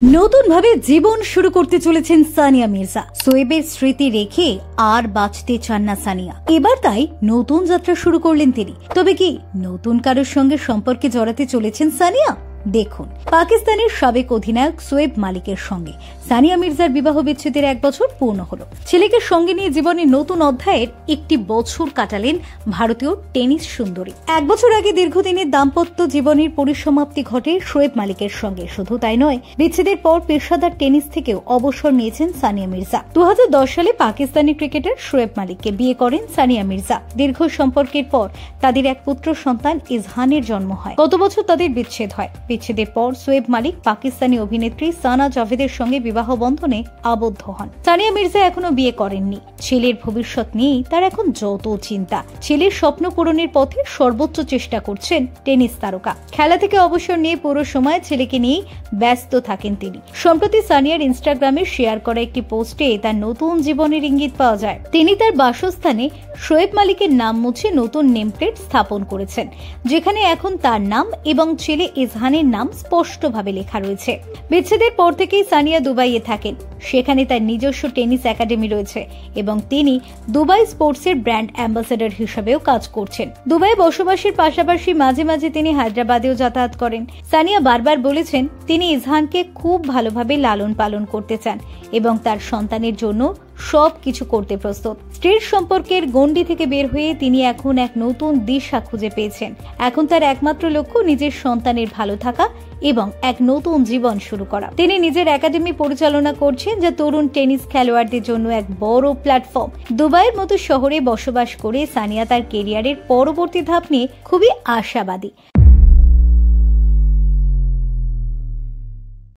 নতুন ভাবে জীবন শুরু করতে চলেছেন সানিয়া মির্জা। শোয়েবের স্মৃতি রেখে আর বাঁচতে চান না সানিয়া। এবার তাই নতুন যাত্রা শুরু করলেন তিনি। তবে কি নতুন কারোর সঙ্গে সম্পর্কে জড়াতে চলেছেন সানিয়া? দেখুন, পাকিস্তানের সাবেক অধিনায়ক শোয়েব মালিকের সঙ্গে সানিয়া মির্জার বিবাহ বিচ্ছেদের 1 বছর পূর্ণ হলো। ছেলেকে সঙ্গে নিয়ে জীবনের নতুন অধ্যায়ের একটি বছর কাটালেন ভারতীয় টেনিস সুন্দরী। 1 বছর আগে দীর্ঘদিনের দাম্পত্য জীবনের পরিসমাপ্তি ঘটে শোয়েব মালিকের সঙ্গে। শুধু তাই নয়, বিচ্ছেদের পর পেশাদার টেনিস থেকেও অবসর নিয়েছেন সানিয়া মির্জা। 2010 সালে পাকিস্তানি ক্রিকেটার শোয়েব মালিককে বিয়ে করেন সানিয়া মির্জা। দীর্ঘ সম্পর্কের পর তাদের এক পুত্র সন্তান ইজহানের জন্ম হয়। গত বছর তাদের বিচ্ছেদ হয়। বিচ্ছেদের পর শোয়েব মালিক পাকিস্তানি অভিনেত্রী সানা জাভেদের সঙ্গে বিবাহ বন্ধনে আবদ্ধ হন। সানিয়া মির্জা এখনো বিয়ে করেননি। ছেলের ভবিষ্যৎ নিয়েই তার এখন যত চিন্তা। ছেলের স্বপ্ন পূরণের পথে সর্বোচ্চ চেষ্টা করছেন টেনিস তারকা। খেলা থেকে অবসর নিয়ে পুরো সময় ছেলেকে নিয়ে ব্যস্ত থাকেন তিনি। সম্প্রতি সানিয়ার ইনস্টাগ্রামে শেয়ার করা একটি পোস্টে তার নতুন জীবনের ইঙ্গিত পাওয়া যায়। তিনি তার বাসস্থানে শোয়েব মালিকের নাম মুছে নতুন নেমপ্লেট স্থাপন করেছেন, যেখানে এখন তার নাম এবং ছেলে ইজহানের নাম স্পষ্টভাবে লেখা রয়েছে। বিচ্ছেদের পর থেকেই সানিয়া দুবাইয়ে থাকেন। সেখানে তার নিজস্ব টেনিস একাডেমি রয়েছে এবং তিনি দুবাই স্পোর্টসের ব্র্যান্ড অ্যাম্বাসেডর হিসেবেও কাজ করছেন। দুবাই বসবাসের পাশাপাশি মাঝে মাঝে তিনি হায়দ্রাবাদেও যাতায়াত করেন। সানিয়া বারবার বলেছেন তিনি ইজহানকে খুব ভালোভাবে লালন পালন করতে চান এবং তার সন্তানের জন্য সবকিছু করতে প্রস্তুত। স্ত্রীর সম্পর্কের গণ্ডি থেকে বের হয়ে তিনি এখন এক নতুন দিশা খুঁজে পেয়েছেন। এখন তার একমাত্র লক্ষ্য নিজের সন্তানের ভালো থাকা এবং এক নতুন জীবন শুরু করা। তিনি নিজের একাডেমি পরিচালনা করছেন, যা তরুণ টেনিস খেলোয়াড়দের জন্য এক বড় প্ল্যাটফর্ম। দুবাইয়ের মতো শহরে বসবাস করে সানিয়া তার কেরিয়ারের পরবর্তী ধাপ নিয়ে খুবই আশাবাদী।